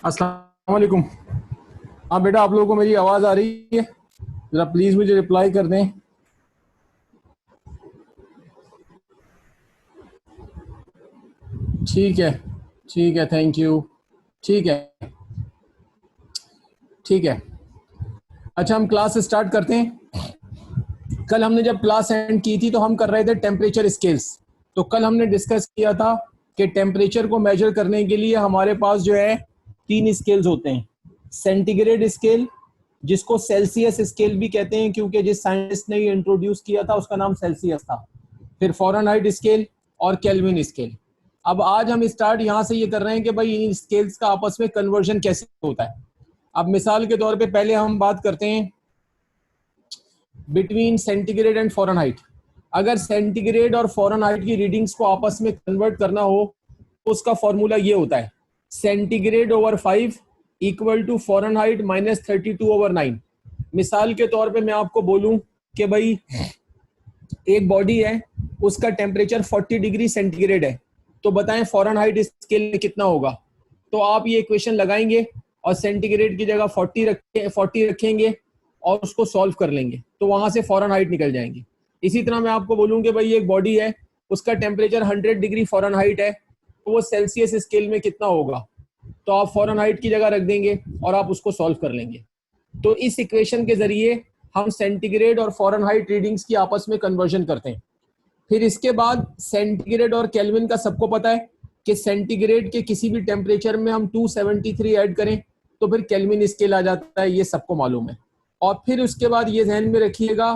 अस्सलाम वालेकुम। हाँ बेटा, आप लोगों को मेरी आवाज़ आ रही है? ज़रा प्लीज़ मुझे रिप्लाई कर दें। ठीक है, ठीक है, थैंक यू। ठीक है, ठीक है। अच्छा, हम क्लास स्टार्ट करते हैं। कल हमने जब क्लास एंड की थी तो हम कर रहे थे टेम्परेचर स्केल्स। तो कल हमने डिस्कस किया था कि टेम्परेचर को मेजर करने के लिए हमारे पास जो है तीन स्केल्स होते हैं। सेंटीग्रेड स्केल, जिसको सेल्सियस स्केल भी कहते हैं क्योंकि जिस साइंटिस्ट ने ये इंट्रोड्यूस किया था उसका नाम सेल्सियस था। फिर फ़ारेनहाइट स्केल और केल्विन स्केल। अब आज हम स्टार्ट यहाँ से ये कर रहे हैं कि भाई इन स्केल्स का आपस में कन्वर्जन कैसे होता है। अब मिसाल के तौर पे पहले हम बात करते हैं बिटवीन सेंटीग्रेड एंड फ़ारेनहाइट। अगर सेंटीग्रेड और फ़ारेनहाइट की रीडिंग्स को आपस में कन्वर्ट करना हो तो उसका फॉर्मूला ये होता है, centigrade over 5 equal to Fahrenheit -32/9। मिसाल के तौर पे मैं आपको बोलूं कि भाई एक बॉडी है, उसका टेम्परेचर 40 डिग्री सेंटीग्रेड है, तो बताएं फ़ारेनहाइट स्केल में कितना होगा। तो आप ये इक्वेशन लगाएंगे और सेंटीग्रेड की जगह 40 रखेंगे और उसको सॉल्व कर लेंगे तो वहां से फ़ारेनहाइट निकल जाएंगे। इसी तरह मैं आपको बोलूँ कि भाई एक बॉडी है, उसका टेम्परेचर 100 डिग्री फ़ारेनहाइट है, तो वो सेल्सियस स्केल में कितना होगा, तो आप फ़ारेनहाइट की जगह रख देंगे और आप उसको सॉल्व कर लेंगे। तो इस इक्वेशन के जरिए हम सेंटीग्रेड और फ़ारेनहाइट रीडिंग्स की आपस में कन्वर्जन करते हैं। फिर इसके बाद सेंटीग्रेड और केल्विन का सबको पता है कि सेंटीग्रेड के किसी भी टेम्परेचर में हम 273 ऐड करें तो फिर केल्विन स्केल आ जाता है, ये सबको मालूम है। और फिर उसके बाद ये ध्यान में रखिएगा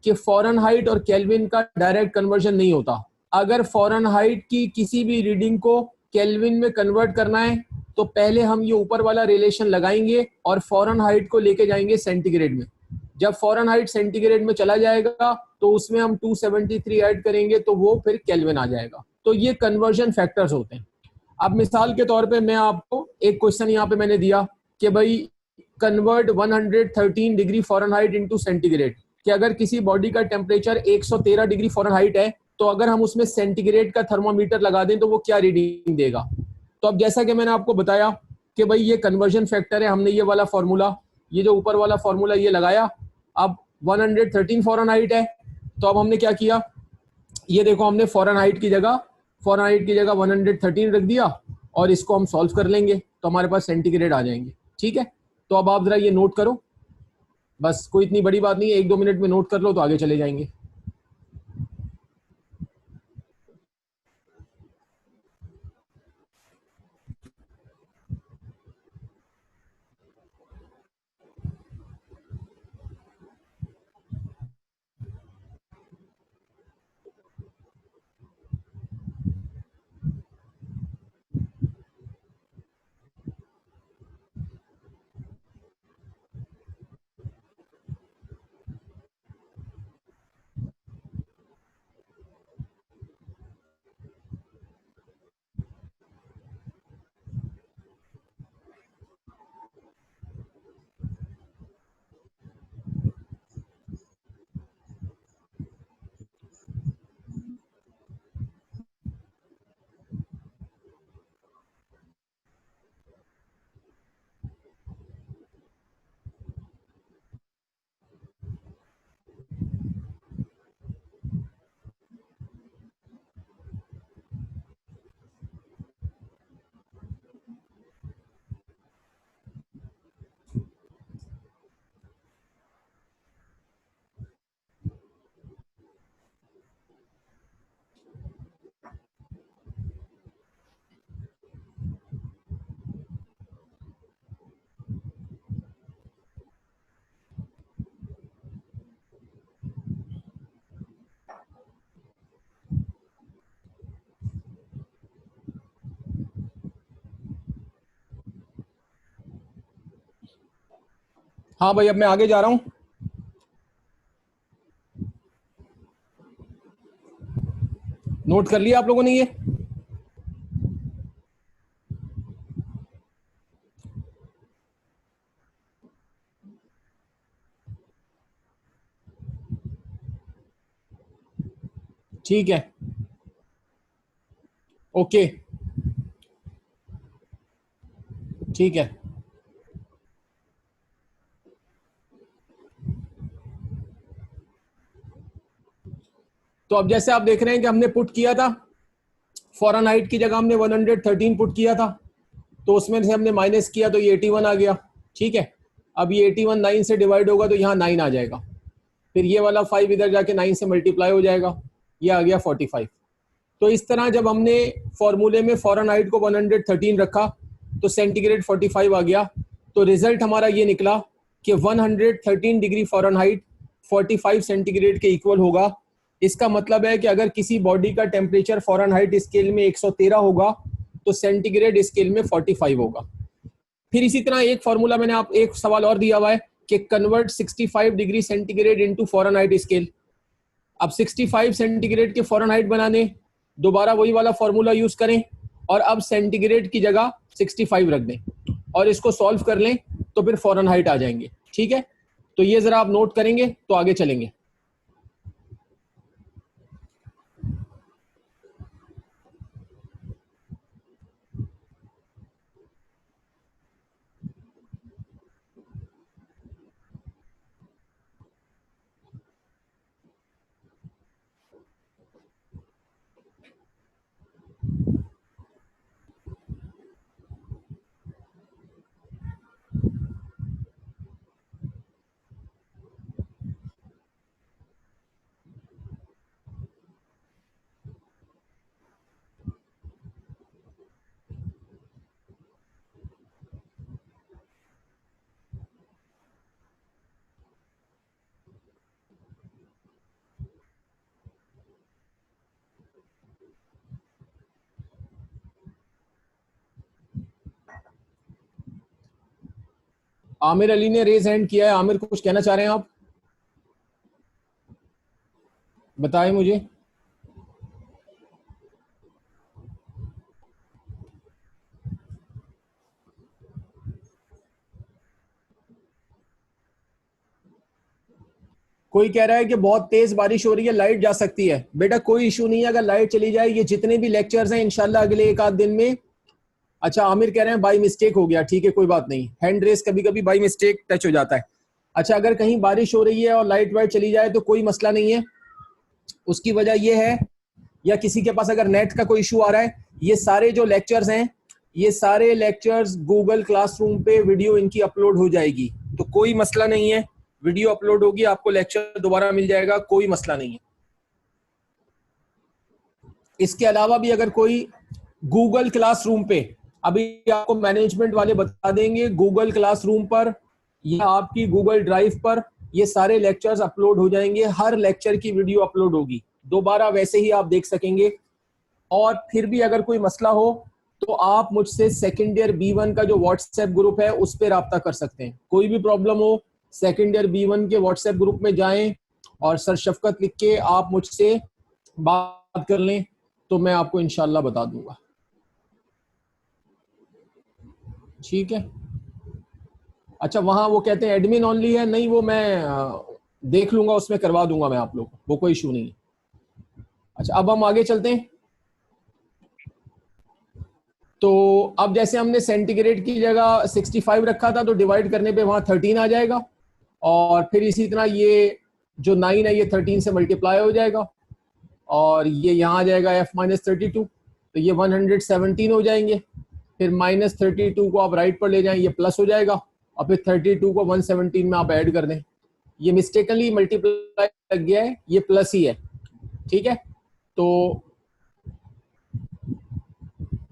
कि फ़ारेनहाइट और केल्विन का डायरेक्ट कन्वर्जन नहीं होता। अगर फ़ारेनहाइट की किसी भी रीडिंग को केल्विन में कन्वर्ट करना है तो पहले हम ये ऊपर वाला रिलेशन लगाएंगे और फ़ारेनहाइट को लेके जाएंगे सेंटीग्रेड में। जब फ़ारेनहाइट सेंटीग्रेड में चला जाएगा तो उसमें हम 273 ऐड करेंगे तो वो फिर केल्विन आ जाएगा। तो ये कन्वर्जन फैक्टर्स होते हैं। अब मिसाल के तौर पे मैं आपको एक क्वेश्चन यहाँ पे मैंने दिया कि भाई convert 113 degree Fahrenheit into centigrade, कि अगर किसी बॉडी का टेम्परेचर 113 डिग्री फ़ारेनहाइट है तो अगर हम उसमें सेंटीग्रेड का थर्मामीटर लगा दें तो वो क्या रीडिंग देगा। तो अब जैसा कि मैंने आपको बताया कि भाई ये कन्वर्जन फैक्टर है, हमने ये वाला फॉर्मूला, ये जो ऊपर वाला फॉर्मूला ये लगाया। अब 113 फ़ारेनहाइट है, तो अब हमने क्या किया, ये देखो हमने फ़ारेनहाइट की जगह 113 रख दिया और इसको हम सॉल्व कर लेंगे तो हमारे पास सेंटीग्रेड आ जाएंगे। ठीक है, तो अब आप जरा ये नोट करो, बस कोई इतनी बड़ी बात नहीं है, 1-2 मिनट में नोट कर लो तो आगे चले जाएंगे। हाँ भाई, अब मैं आगे जा रहा हूँ। नोट कर लिया आप लोगों ने ये? ठीक है, ओके, ठीक है, तो अब जैसे आप देख रहे हैं कि हमने पुट किया था फ़ारेनहाइट की जगह हमने 113 पुट किया था, तो उसमें से हमने माइनस किया तो ये 81 आ गया। ठीक है, अब ये 81 9 से डिवाइड होगा तो यहाँ 9 आ जाएगा, फिर ये वाला 5 इधर जाके 9 से मल्टीप्लाई हो जाएगा, ये आ गया 45। तो इस तरह जब हमने फॉर्मूले में फ़ारेनहाइट को 113 रखा तो सेंटीग्रेड 45 आ गया, तो रिजल्ट हमारा ये निकला कि 113 डिग्री फ़ारेनहाइट 45 सेंटीग्रेड के इक्वल होगा। इसका मतलब है कि अगर किसी बॉडी का टेम्परेचर फ़ारेनहाइट स्केल में 113 होगा तो सेंटीग्रेड स्केल में 45 होगा। फिर इसी तरह एक फॉर्मूला मैंने आप एक सवाल और दिया हुआ है कि convert 65 degree centigrade into Fahrenheit scale. अब 65 सेंटीग्रेड के फ़ारेनहाइट बनाने दोबारा वही वाला फॉर्मूला यूज करें और अब सेंटीग्रेड की जगह 65 रख दें और इसको सॉल्व कर लें तो फिर फ़ारेनहाइट आ जाएंगे। ठीक है, तो ये जरा आप नोट करेंगे तो आगे चलेंगे। आमिर अली ने रेज हैंड किया है। आमिर कुछ कहना चाह रहे हैं आप? बताएं मुझे। कोई कह रहा है कि बहुत तेज बारिश हो रही है, लाइट जा सकती है। बेटा कोई इशू नहीं है अगर लाइट चली जाए, ये जितने भी लेक्चर्स हैं इंशाल्लाह अगले एक आध दिन में। अच्छा आमिर कह रहे हैं बाई मिस्टेक हो गया, ठीक है कोई बात नहीं, हैंड रेस कभी कभी बाई मिस्टेक टच हो जाता है। अच्छा अगर कहीं बारिश हो रही है और लाइट वाइट चली जाए तो कोई मसला नहीं है, उसकी वजह यह है या किसी के पास अगर नेट का कोई इशू आ रहा है, ये सारे जो लेक्चर्स हैं ये सारे लेक्चर्स गूगल क्लासरूम पे वीडियो इनकी अपलोड हो जाएगी, तो कोई मसला नहीं है, वीडियो अपलोड होगी, आपको लेक्चर दोबारा मिल जाएगा, कोई मसला नहीं है। इसके अलावा भी अगर कोई गूगल क्लासरूम पे, अभी आपको मैनेजमेंट वाले बता देंगे, गूगल क्लासरूम पर या आपकी गूगल ड्राइव पर ये सारे लेक्चर्स अपलोड हो जाएंगे, हर लेक्चर की वीडियो अपलोड होगी, दोबारा वैसे ही आप देख सकेंगे। और फिर भी अगर कोई मसला हो तो आप मुझसे सेकेंड ईयर B1 का जो व्हाट्सएप ग्रुप है उस पर रब्ता कर सकते हैं। कोई भी प्रॉब्लम हो सेकेंड ईयर B1 के व्हाट्सएप ग्रुप में जाएं और सर शफकत लिख के आप मुझसे बात कर लें तो मैं आपको इंशाल्लाह बता दूंगा। ठीक है, अच्छा वहां वो कहते हैं एडमिन ओनली है, नहीं वो मैं देख लूंगा, उसमें करवा दूंगा मैं आप लोग को, वो कोई इशू नहीं है। अच्छा अब हम आगे चलते हैं। तो अब जैसे हमने सेंटीग्रेड की जगह 65 रखा था तो डिवाइड करने पे वहां 13 आ जाएगा, और फिर इसी तरह ये जो 9 है ये 13 से मल्टीप्लाई हो जाएगा और ये यहाँ आ जाएगा F-32, तो ये 117 हो जाएंगे। फिर -32 को आप राइट पर ले जाएं, ये प्लस हो जाएगा, और फिर 32 को 117 में आप ऐड कर दें। ये मिस्टेकनली मल्टीप्लाई लग गया है, ये प्लस ही है। ठीक है, तो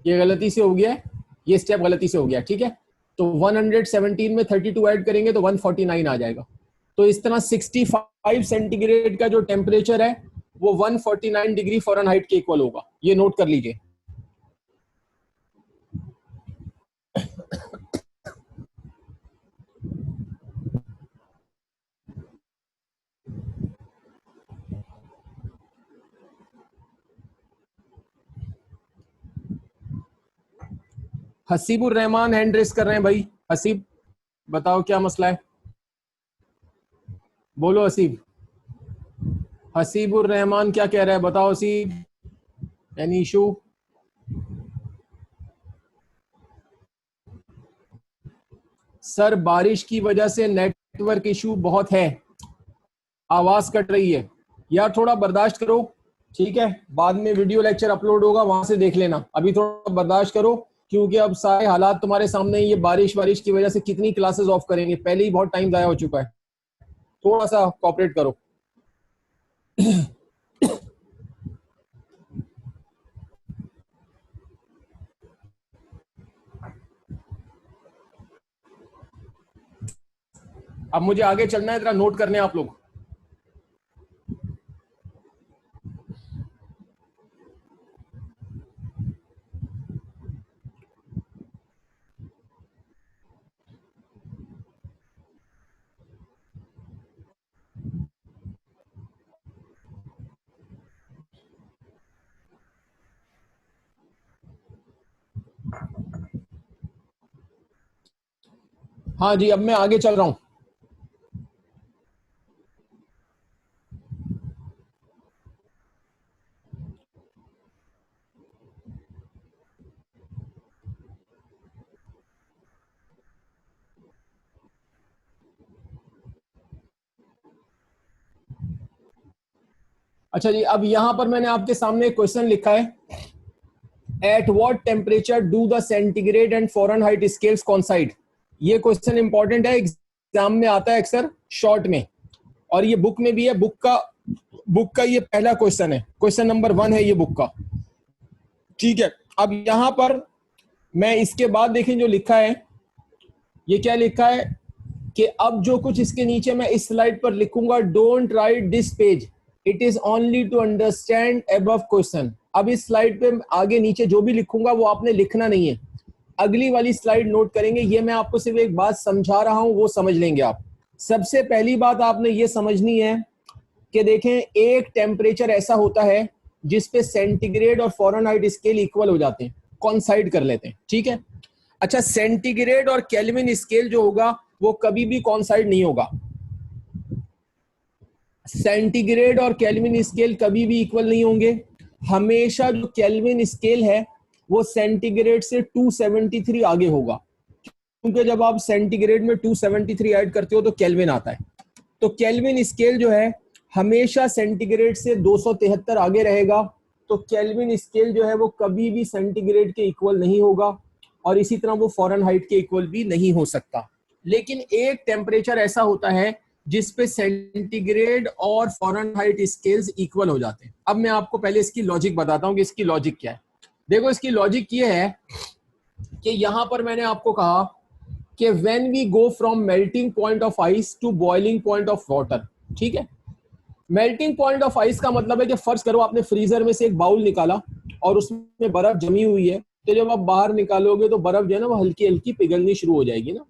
ये गलती से हो गया है, ये स्टेप गलती से हो गया। ठीक है, तो 117 में 32 ऐड करेंगे तो 149 आ जाएगा। तो इस तरह 65 सेंटीग्रेड का जो टेम्परेचर है वो 149 डिग्री फ़ारेनहाइट के इक्वल होगा, ये नोट कर लीजिए। हसीबुर रहमान हैंड रेस कर रहे हैं भाई। हसीब बताओ क्या मसला है, बोलो हसीब। हसीबुर रहमान क्या कह रहा है, बताओ हसीब, एनी इशू? सर बारिश की वजह से नेटवर्क इशू बहुत है, आवाज कट रही है यार, थोड़ा बर्दाश्त करो, ठीक है। बाद में वीडियो लेक्चर अपलोड होगा, वहां से देख लेना, अभी थोड़ा बर्दाश्त करो, क्योंकि अब सारे हालात तुम्हारे सामने, ये बारिश की वजह से कितनी क्लासेस ऑफ करेंगे, पहले ही बहुत टाइम जाया हो चुका है, थोड़ा सा कोऑपरेट करो। अब मुझे आगे चलना है, जरा नोट करने आप लोग। हाँ जी, अब मैं आगे चल रहा हूं। अच्छा जी, अब यहां पर मैंने आपके सामने एक क्वेश्चन लिखा है, at what temperature do the centigrade and Fahrenheit scales coincide. ये क्वेश्चन इंपॉर्टेंट है, एग्जाम में आता है अक्सर शॉर्ट में, और ये बुक में भी है, बुक का ये पहला क्वेश्चन है, क्वेश्चन नंबर 1 है ये बुक का, ठीक है। अब यहां पर मैं इसके बाद देखें जो लिखा है, ये क्या लिखा है कि अब जो कुछ इसके नीचे मैं इस स्लाइड पर लिखूंगा, don't write this page, it is only to understand above question. अब इस स्लाइड पे आगे नीचे जो भी लिखूंगा वो आपने लिखना नहीं है, अगली वाली स्लाइड नोट करेंगे। ये मैं आपको सिर्फ एक बात समझा रहा हूं, वो समझ लेंगे आप। सबसे पहली बात आपने ये समझनी है कि देखें, एक टेम्परेचर ऐसा होता है जिसपे सेंटीग्रेड और फ़ारेनहाइट स्केल इक्वल हो जाते हैं, कॉन्साइड कर लेते हैं, ठीक है। अच्छा, सेंटीग्रेड और केल्विन स्केल जो होगा वो कभी भी कॉन्साइड नहीं होगा, सेंटीग्रेड और केल्विन स्केल कभी भी इक्वल नहीं होंगे। हमेशा जो केल्विन स्केल है वो सेंटीग्रेड से 273 आगे होगा, क्योंकि जब आप सेंटीग्रेड में 273 ऐड करते हो तो केल्विन आता है। तो केल्विन स्केल जो है हमेशा सेंटीग्रेड से 273 आगे रहेगा, तो केल्विन स्केल जो है वो कभी भी सेंटीग्रेड के इक्वल नहीं होगा, और इसी तरह वो फ़ारेनहाइट के इक्वल भी नहीं हो सकता। लेकिन एक टेम्परेचर ऐसा होता है जिसपे सेंटीग्रेड और फ़ारेनहाइट स्केल्स इक्वल हो जाते हैं। अब मैं आपको पहले इसकी लॉजिक बताता हूं कि इसकी लॉजिक क्या है। देखो, इसकी लॉजिक ये है कि यहां पर मैंने आपको कहा कि when we go from melting point of ice to boiling point of water, ठीक है। मेल्टिंग पॉइंट ऑफ आइस का मतलब है कि फर्ज करो आपने फ्रीजर में से एक बाउल निकाला और उसमें बर्फ जमी हुई है, तो जब आप बाहर निकालोगे तो बर्फ जो है ना वो हल्की हल्की पिघलनी शुरू हो जाएगी ना,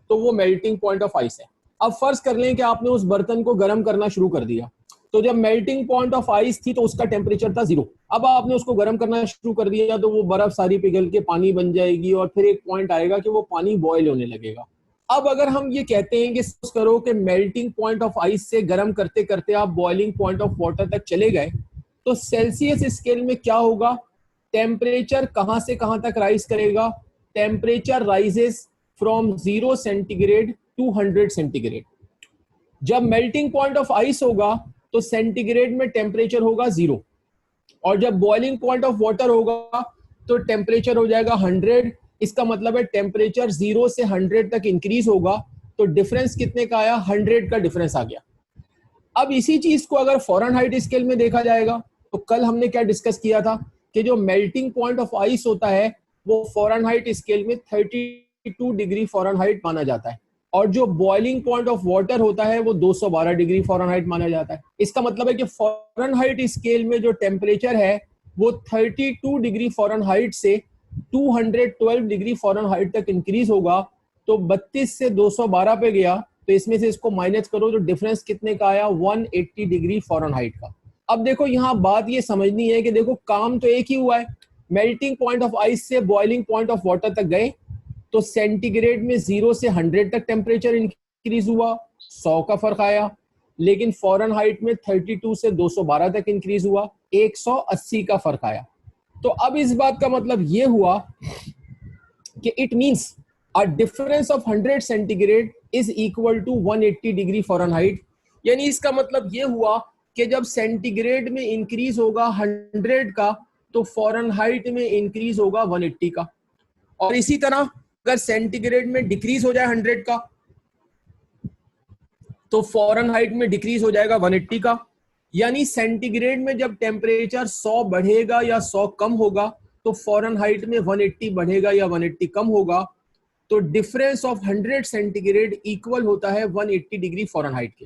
तो वो मेल्टिंग पॉइंट ऑफ आइस है। अब फर्ज कर लें कि आपने उस बर्तन को गर्म करना शुरू कर दिया, तो जब मेल्टिंग पॉइंट ऑफ आइस थी तो उसका टेम्परेचर था 0। अब आपने उसको गर्म करना शुरू कर दिया तो वो बर्फ सारी पिघल के पानी बन जाएगी, और फिर एक पॉइंट आएगा कि वो पानी बॉयल होने लगेगा। अब अगर हम ये कहते हैं कि सपोज करो कि मेल्टिंग पॉइंट ऑफ आइस से गर्म करते करते आप बॉइलिंग पॉइंट ऑफ वाटर तक चले गए, तो सेल्सियस स्केल में क्या होगा, टेम्परेचर कहां से कहां तक राइज करेगा, temperature rises from 0 centigrade to 100 centigrade. जब मेल्टिंग पॉइंट ऑफ आइस होगा तो सेंटीग्रेड में टेम्परेचर होगा 0, और जब बॉइलिंग पॉइंट ऑफ वाटर होगा तो टेम्परेचर हो जाएगा 100। इसका मतलब है टेम्परेचर 0 से 100 तक इंक्रीज होगा, तो डिफरेंस कितने का आया, 100 का डिफरेंस आ गया। अब इसी चीज को अगर फ़ारेनहाइट स्केल में देखा जाएगा, तो कल हमने क्या डिस्कस किया था कि जो मेल्टिंग पॉइंट ऑफ आइस होता है वो फ़ारेनहाइट स्केल में 32 डिग्री फ़ारेनहाइट माना जाता है, और जो बॉइलिंग पॉइंट ऑफ वाटर होता है वो 212 डिग्री फ़ारेनहाइट माना जाता है। इसका मतलब है कि फ़ारेनहाइट स्केल में जो टेम्परेचर है वो 32 डिग्री फ़ारेनहाइट से 212 डिग्री फ़ारेनहाइट तक इंक्रीज होगा। तो 32 से 212 पे गया, तो इसमें से इसको माइनस करो तो डिफरेंस कितने का आया, 180 डिग्री फ़ारेनहाइट का। अब देखो यहाँ बात ये समझनी है कि देखो काम तो एक ही हुआ है, मेल्टिंग पॉइंट ऑफ आइस से बॉइलिंग पॉइंट ऑफ वाटर तक गए, तो सेंटीग्रेड में 0 से 100 तक टेम्परेचर इंक्रीज हुआ, 100 का फर्क आया। लेकिन फ़ारेनहाइट में 32 से 212 तक इंक्रीज हुआ, 180 का फर्क आया। तो अब इस बात का मतलब ये हुआ कि it means a difference of 100 centigrade is equal to 180 degree Fahrenheit. यानी इसका मतलब ये हुआ कि जब सेंटीग्रेड में इंक्रीज होगा 100 का तो फ़ारेनहाइट में इंक्रीज होगा 180 का। और इसी तरह अगर सेंटीग्रेड में डिक्रीज हो जाए 100 का तो फ़ारेनहाइट में डिक्रीज हो जाएगा 180 का। यानी सेंटीग्रेड में जब टेम्परेचर 100 बढ़ेगा या 100 कम होगा तो फ़ारेनहाइट में 180 बढ़ेगा या 180 कम होगा। तो डिफरेंस ऑफ 100 सेंटीग्रेड इक्वल होता है 180 डिग्री फ़ारेनहाइट के।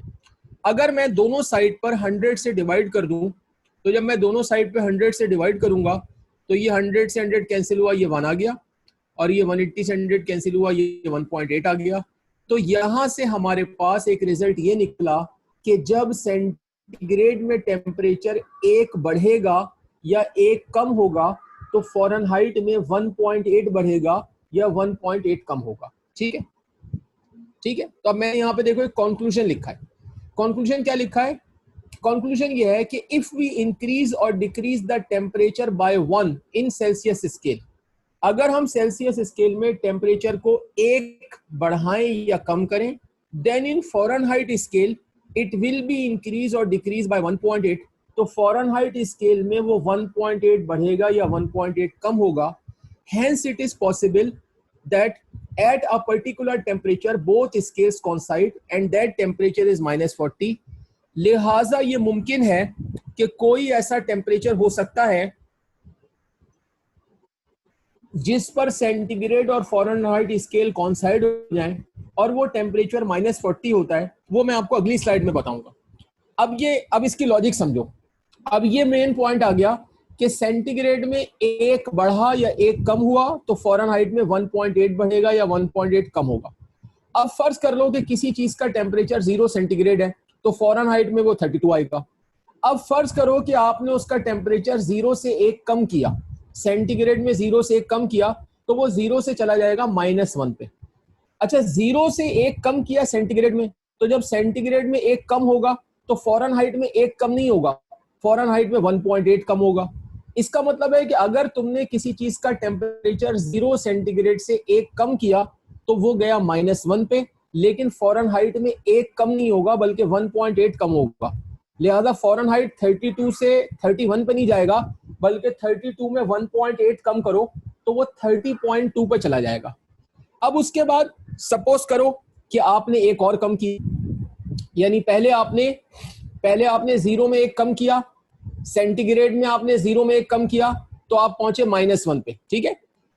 अगर मैं दोनों साइड पर 100 से डिवाइड कर दूं तो जब मैं दोनों साइड पे 100 से डिवाइड करूंगा तो ये 100 से 100 कैंसिल हुआ, ये 1 आ गया, और ये 180 से 100 कैंसिल हुआ, ये 1.8 आ गया। तो यहां से हमारे पास एक रिजल्ट ये निकला कि जब सेंटीग्रेड में टेम्परेचर 1 बढ़ेगा या 1 कम होगा तो फ़ारेनहाइट में 1.8 बढ़ेगा या 1.8 कम होगा। ठीक है, ठीक है। तो अब मैंने यहाँ पे देखो एक कंक्लूजन लिखा है। कंक्लूजन क्या लिखा है? कंक्लूजन ये है कि इफ वी इंक्रीज और decrease the temperature by 1 in Celsius scale, अगर हम सेल्सियस स्केल में टेम्परेचर को 1 बढ़ाएं या कम करें, then in Fahrenheit scale it will be increase और डिक्रीज बाय 1.8। तो फ़ारेनहाइट स्केल में वो 1.8 बढ़ेगा या 1.8 कम होगा। Hence it is possible that at a particular temperature both scales coincide and that temperature is -40। लिहाजा ये मुमकिन है कि कोई ऐसा टेम्परेचर हो सकता है जिस पर सेंटीग्रेड और फ़ारेनहाइट स्केल कॉन्साइड हो जाए और वो टेम्परेचर -40 होता है। वो मैं आपको अगली स्लाइड में बताऊंगा। अब इसकी लॉजिक समझो। अब ये मेन पॉइंट आ गया कि सेंटीग्रेड में 1 बढ़ा या 1 कम हुआ तो फ़ारेनहाइट में 1.8 बढ़ेगा या 1.8 कम होगा। अब फर्ज कर लो कि किसी चीज का टेम्परेचर 0 सेंटीग्रेड है तो फ़ारेनहाइट में वो 32 आएगा। अब फर्ज करो कि आपने उसका टेम्परेचर 0 से 1 कम किया, सेंटीग्रेड में 0 से 1 कम किया तो वो 0 से चला जाएगा -1 पे। अच्छा, 0 से 1 कम किया सेंटीग्रेड में, तो जब सेंटीग्रेड में 1 कम होगा तो फ़ारेनहाइट में 1 कम नहीं होगा, फ़ारेनहाइट में 1.8 कम होगा। इसका मतलब है कि अगर तुमने किसी चीज का टेम्परेचर 0 सेंटीग्रेड से 1 कम किया तो वो गया -1 पे, लेकिन फ़ारेनहाइट में 1 कम नहीं होगा बल्कि 1.8 कम होगा। लिहाजा फ़ारेनहाइट 32 से 31 पे नहीं जाएगा बल्कि 32 में 1.8 कम करो तो वो 30.2 पे चला जाएगा। अब उसके बाद सपोज करो कि आपने एक और कम की, यानी पहले आपने 0 में 1 कम किया, सेंटीग्रेड में आपने 0 में 1 कम किया तो आप पहुंचे -1 पे। ठीक है,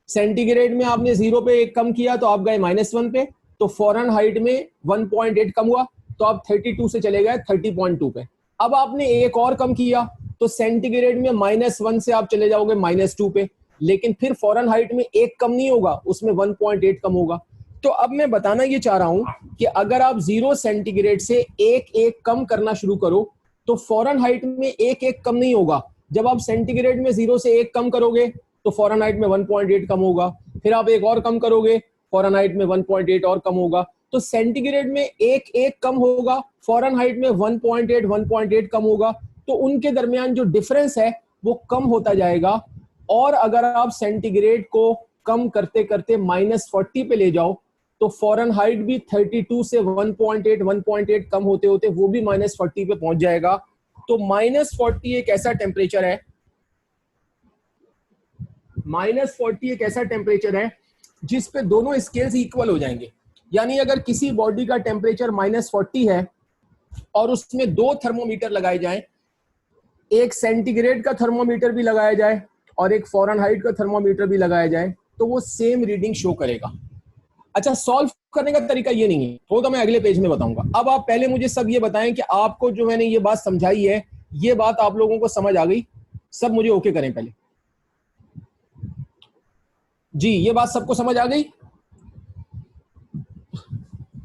सेंटीग्रेड में आपने 0 पे 1 कम किया तो आप गए -1 पे, तो फ़ारेनहाइट में 1.8 कम हुआ तो आप 32 से चले गए 30.2 पे। अब आपने एक और कम किया तो सेंटीग्रेड में -1 से आप चले जाओगे -2 पे, लेकिन फिर फ़ारेनहाइट में 1 कम नहीं होगा, उसमें 1.8 कम होगा। तो अब मैं बताना ये चाह रहा हूं कि अगर आप 0 सेंटीग्रेड से 1 कम करना शुरू करो तो फ़ारेनहाइट में 1 कम नहीं होगा। जब आप सेंटीग्रेड में 0 से 1 कम करोगे तो फ़ारेनहाइट में 1.8 कम होगा, फिर आप एक और कम करोगे, फ़ारेनहाइट में 1.8 और कम होगा। तो सेंटीग्रेड में 1 कम होगा, फ़ारेनहाइट में 1.8 कम होगा। तो उनके दरमियान जो डिफरेंस है वो कम होता जाएगा। और अगर आप सेंटीग्रेड को कम करते करते -40 पे ले जाओ तो फ़ारेनहाइट भी 32 से 1.8 कम होते होते वो भी -40 पे पहुंच जाएगा। तो -40 एक ऐसा टेम्परेचर है जिस पे दोनों स्केल्स इक्वल हो जाएंगे। यानी अगर किसी बॉडी का टेम्परेचर -40 है और उसमें 2 थर्मोमीटर लगाए जाएं, एक सेंटीग्रेड का थर्मोमीटर भी लगाया जाए और एक फ़ारेनहाइट का थर्मोमीटर भी लगाया जाए, तो वो सेम रीडिंग शो करेगा। अच्छा, सॉल्व करने का तरीका ये नहीं है, वो तो मैं अगले पेज में बताऊंगा। अब आप पहले मुझे सब ये बताएं कि आपको जो मैंने ये बात समझाई है, ये बात आप लोगों को समझ आ गई? सब मुझे ओके करें पहले। जी, ये बात सबको समझ आ गई?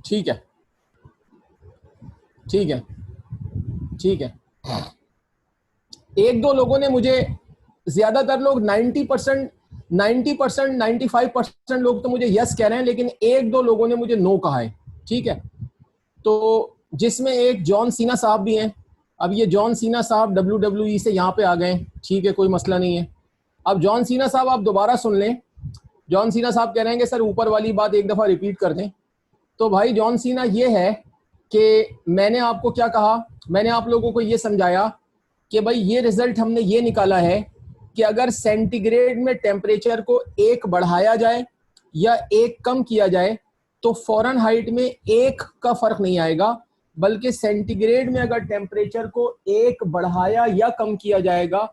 ठीक है, ठीक है, ठीक है। एक दो लोगों ने मुझे, ज्यादातर लोग 90%, 95% लोग तो मुझे यस कह रहे हैं, लेकिन एक दो लोगों ने मुझे नो कहा है। ठीक है, तो जिसमें एक जॉन सीना साहब भी हैं। अब ये जॉन सीना साहब WWE से यहाँ पे आ गए। ठीक है, कोई मसला नहीं है। अब जॉन सीना साहब आप दोबारा सुन लें, जॉन सीना साहब कह रहे हैं कि सर ऊपर वाली बात एक दफा रिपीट कर दें। तो भाई जॉन सीना ये है कि मैंने आपको क्या कहा, मैंने आप लोगों को ये समझाया कि भाई ये रिजल्ट हमने ये निकाला है कि अगर सेंटीग्रेड में टेम्परेचर को एक बढ़ाया जाए या एक कम किया जाए तो फ़ारेनहाइट में एक का फर्क नहीं आएगा, बल्कि सेंटीग्रेड में अगर टेम्परेचर को एक बढ़ाया या कम किया जाएगा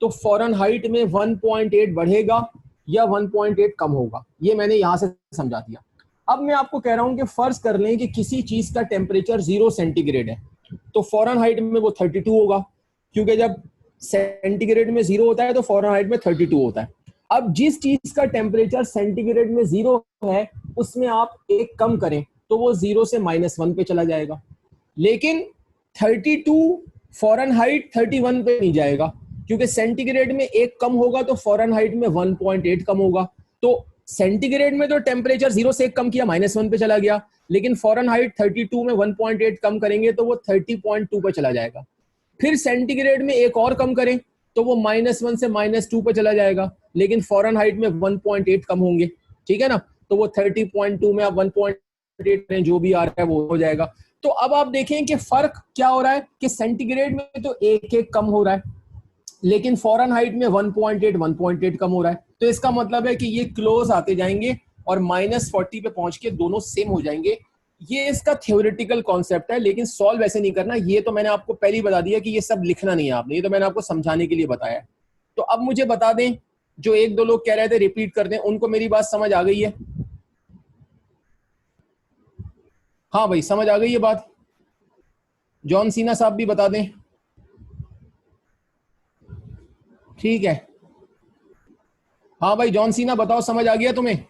तो फ़ारेनहाइट में 1.8 बढ़ेगा या 1.8 कम होगा। ये मैंने यहां से समझा दिया। अब मैं आपको कह रहा हूं कि फर्ज कर लें कि किसी चीज का टेम्परेचर 0 सेंटीग्रेड है तो फ़ारेनहाइट में वो 32 होगा, क्योंकि जब सेंटीग्रेड में 0 होता है तो फ़ारेनहाइट में 32 होता है। अब जिस चीज का टेम्परेचर सेंटीग्रेड में 0 है उसमें आप एक कम करें तो वो 0 से -1 पे चला जाएगा, लेकिन 32 फ़ारेनहाइट 31 पे नहीं जाएगा, क्योंकि सेंटीग्रेड में एक कम होगा तो फ़ारेनहाइट में 1.8 कम होगा। तो सेंटीग्रेड में तो टेम्परेचर 0 से एक कम किया -1 पे चला गया, लेकिन फ़ारेनहाइट 32 में 1.8 कम करेंगे तो वो 30.2 पे चला जाएगा। फिर सेंटीग्रेड में एक और कम करें तो वो -1 से -2 पे चला जाएगा, लेकिन फ़ारेनहाइट में 1.8 कम होंगे, ठीक है ना। तो वो 30.2 में आप 1.8 जो भी आ रहा है वो हो जाएगा। तो अब आप देखें कि फर्क क्या हो रहा है कि सेंटीग्रेड में तो एक एक कम हो रहा है, लेकिन फ़ारेनहाइट में 1.8 कम हो रहा है। तो इसका मतलब है कि ये क्लोज आते जाएंगे और -40 पे पहुंच के दोनों सेम हो जाएंगे। ये इसका थ्योरेटिकल कॉन्सेप्ट है, लेकिन सॉल्व ऐसे नहीं करना। ये तो मैंने आपको पहले ही बता दिया कि ये सब लिखना नहीं है आपने, ये तो मैंने आपको समझाने के लिए बताया। तो अब मुझे बता दें, जो एक दो लोग कह रहे थे रिपीट कर दें, उनको मेरी बात समझ आ गई है? हाँ भाई समझ आ गई है बात? जॉन सीना साहब भी बता दें। ठीक है, हाँ भाई जॉन सीना बताओ, समझ आ गया तुम्हें?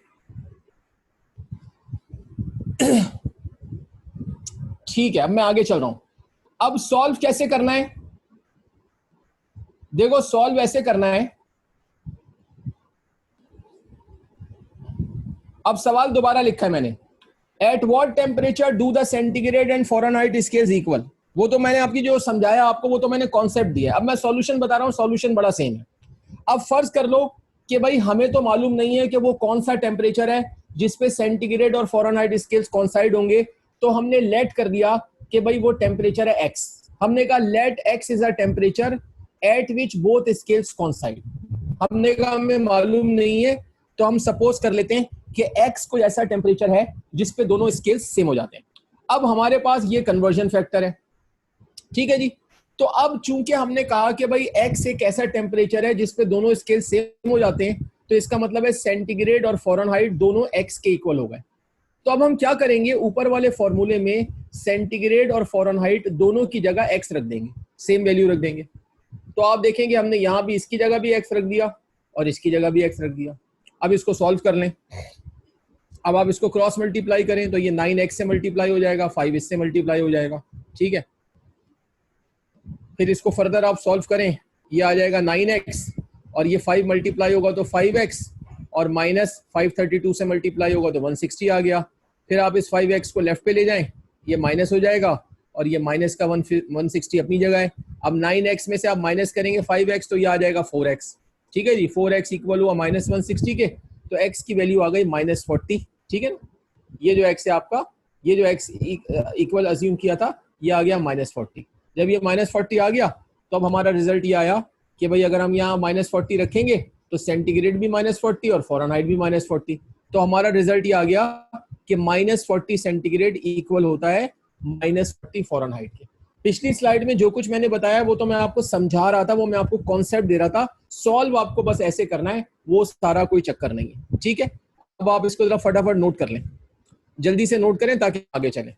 ठीक है, अब मैं आगे चल रहा हूं। अब सॉल्व कैसे करना है? देखो सॉल्व ऐसे करना है। अब सवाल दोबारा लिखा है मैंने, at what temperature do the centigrade and Fahrenheit scales equal. वो तो मैंने आपकी जो समझाया आपको वो तो मैंने कॉन्सेप्ट दिया। अब मैं सॉल्यूशन बता रहा हूं, सॉल्यूशन बड़ा सेम है। अब फर्ज कर लो कि भाई हमें तो मालूम नहीं है कि वो कौन सा टेम्परेचर है जिसपे सेंटीग्रेड और फ़ारेनहाइट स्केल्स कॉन्साइड होंगे, तो हमने लेट कर दिया कि भाई वो टेम्परेचर है एक्स। हमने कहा let x is a temperature at which both scales coincide. हमने कहा हमें मालूम नहीं है, तो हम सपोज कर लेते हैं कि एक्स कोई ऐसा टेम्परेचर है जिसपे दोनों स्केल्स सेम हो जाते हैं। अब हमारे पास ये कन्वर्जन फैक्टर है, ठीक है जी। तो अब चूंकि हमने कहा कि भाई एक्स एक ऐसा टेम्परेचर है जिसपे दोनों स्केल सेम हो जाते हैं, तो इसका मतलब है सेंटीग्रेड और फ़ारेनहाइट दोनों एक्स के इक्वल हो गए। तो अब हम क्या करेंगे, ऊपर वाले फॉर्मूले में सेंटीग्रेड और फ़ारेनहाइट दोनों की जगह एक्स रख देंगे, सेम वैल्यू रख देंगे। तो आप देखेंगे हमने यहां भी इसकी जगह भी एक्स रख दिया और इसकी जगह भी एक्स रख दिया। अब इसको सॉल्व कर लें। अब आप इसको क्रॉस मल्टीप्लाई करें तो ये 9x से मल्टीप्लाई हो जाएगा, 5 इससे मल्टीप्लाई हो जाएगा, ठीक है। फिर इसको फर्दर आप सॉल्व करें, ये आ जाएगा 9x और ये 5 मल्टीप्लाई होगा तो 5x और माइनस 532 से मल्टीप्लाई होगा तो 160 आ गया। फिर आप इस 5x को लेफ्ट पे ले जाएं, ये माइनस हो जाएगा और ये माइनस का 160 अपनी जगह है। अब 9x में से आप माइनस करेंगे 5x तो ये आ जाएगा 4x, ठीक है जी। 4x इक्वल हुआ -160 के, तो x की वैल्यू आ गई -40, ठीक है ना। ये जो x है आपका, ये जो x इक्वल अज्यूम किया था ये आ गया -40। जब ये -40 आ गया तो अब हमारा रिजल्ट ये आया कि भाई अगर हम यहाँ -40 रखेंगे तो सेंटीग्रेड भी -40 और फ़ारेनहाइट भी -40। तो हमारा रिजल्ट ये आ गया कि -40 सेंटीग्रेड इक्वल होता है -40 फ़ारेनहाइट के। पिछली स्लाइड में जो कुछ मैंने बताया वो तो मैं आपको समझा रहा था, वो मैं आपको कॉन्सेप्ट दे रहा था। सॉल्व आपको बस ऐसे करना है, वो सारा कोई चक्कर नहीं है, ठीक है। अब आप इसको जरा फटाफट नोट कर लें, जल्दी से नोट करें ताकि आगे चलें।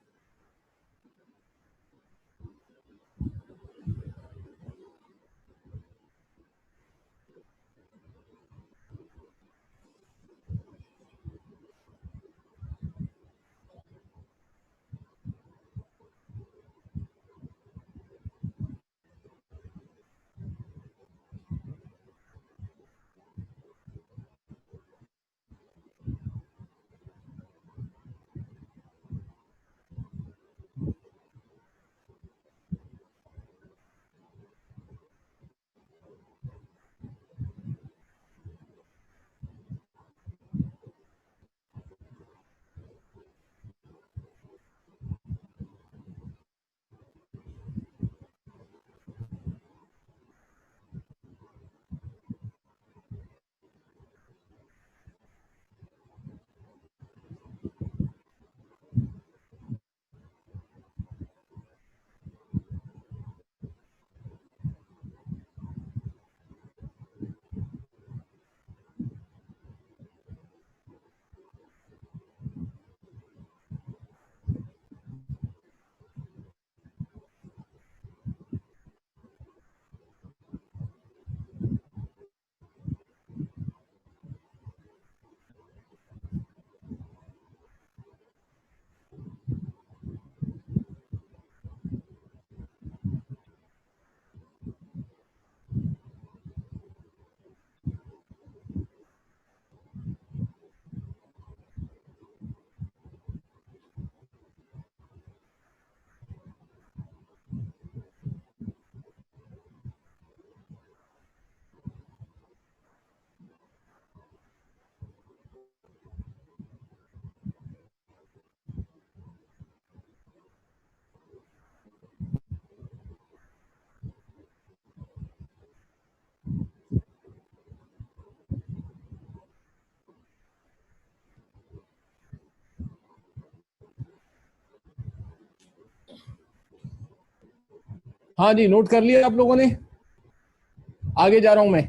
हाँ जी, नोट कर लिया आप लोगों ने? आगे जा रहा हूं मैं।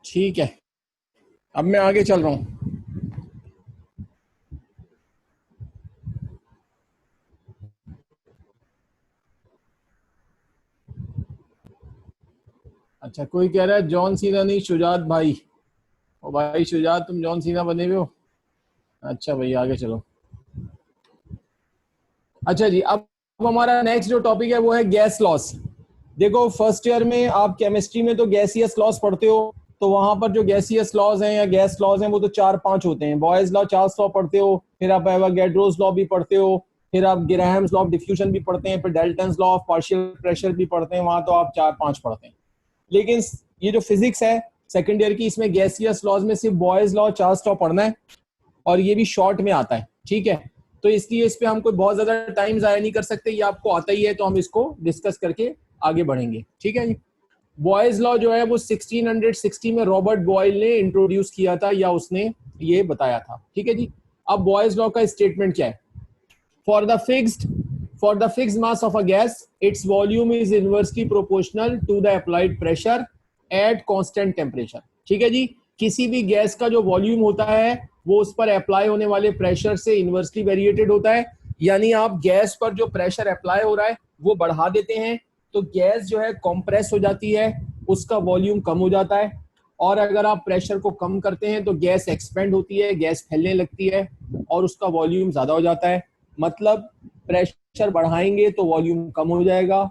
ठीक है, अब मैं आगे चल रहा हूं। अच्छा, कोई कह रहा है जॉन सीना नहीं, शुजात भाई। ओ भाई शुजात, तुम जॉन सीना बने हुए हो? अच्छा भाई, आगे चलो। अच्छा जी, अब हमारा नेक्स्ट जो टॉपिक है वो है गैस लॉस। देखो, फर्स्ट ईयर में आप केमिस्ट्री में तो गैसियस लॉस पढ़ते हो, तो वहां पर जो गैसियस लॉज हैं या गैस लॉज हैं वो तो 4-5 होते हैं। बॉयज लॉ, चार्ल्स लॉ पढ़ते हो, फिर आप एवोगैड्रोस लॉ भी पढ़ते हो, फिर आप ग्राहम्स लॉ ऑफ डिफ्यूजन भी पढ़ते हैं, फिर Dalton's law of partial pressure भी पढ़ते हैं। वहां तो आप 4-5 पढ़ते हैं। लेकिन ये जो फिजिक्स है सेकेंड ईयर की, इसमें गैसियस लॉज में सिर्फ बॉयज लॉ, चार्ल्स लॉ पढ़ना है, और ये भी शॉर्ट में आता है। ठीक है, तो इसलिए इस पे हम कोई बहुत ज्यादा टाइम जाया नहीं कर सकते, ये आपको आता ही है, तो हम इसको डिस्कस करके आगे बढ़ेंगे। ठीक है जी। बॉयज लॉ जो है वो 1660 में रॉबर्ट बॉयल ने इंट्रोड्यूस किया था, या उसने ये बताया था। ठीक है जी। अब बॉयज लॉ का स्टेटमेंट क्या है? For the fixed for the fixed mass of a gas, its volume is inversely proportional to the applied pressure at constant temperature। ठीक है जी। किसी भी गैस का जो वॉल्यूम होता है वो उस पर अप्लाई होने वाले प्रेशर से इनवर्सली वेरिएटेड होता है। यानी आप गैस पर जो प्रेशर अप्लाई हो रहा है वो बढ़ा देते हैं तो गैस जो है कंप्रेस हो जाती है, उसका वॉल्यूम कम हो जाता है। और अगर आप प्रेशर को कम करते हैं तो गैस एक्सपेंड होती है, गैस फैलने लगती है और उसका वॉल्यूम ज्यादा हो जाता है। मतलब प्रेशर बढ़ाएंगे तो वॉल्यूम कम हो जाएगा,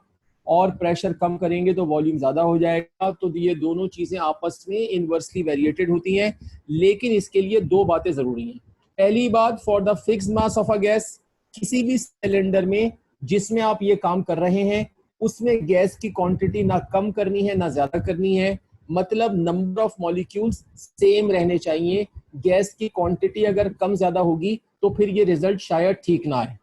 और प्रेशर कम करेंगे तो वॉल्यूम ज्यादा हो जाएगा। तो ये दोनों चीजें आपस में इनवर्सली वेरिएटेड होती हैं, लेकिन इसके लिए दो बातें जरूरी हैं। पहली बात, for the fixed mass of a gas, किसी भी सिलेंडर में जिसमें आप ये काम कर रहे हैं उसमें गैस की क्वांटिटी ना कम करनी है ना ज्यादा करनी है। मतलब नंबर ऑफ मॉलिक्यूल्स सेम रहने चाहिए। गैस की क्वांटिटी अगर कम ज्यादा होगी तो फिर ये रिजल्ट शायद ठीक ना आए।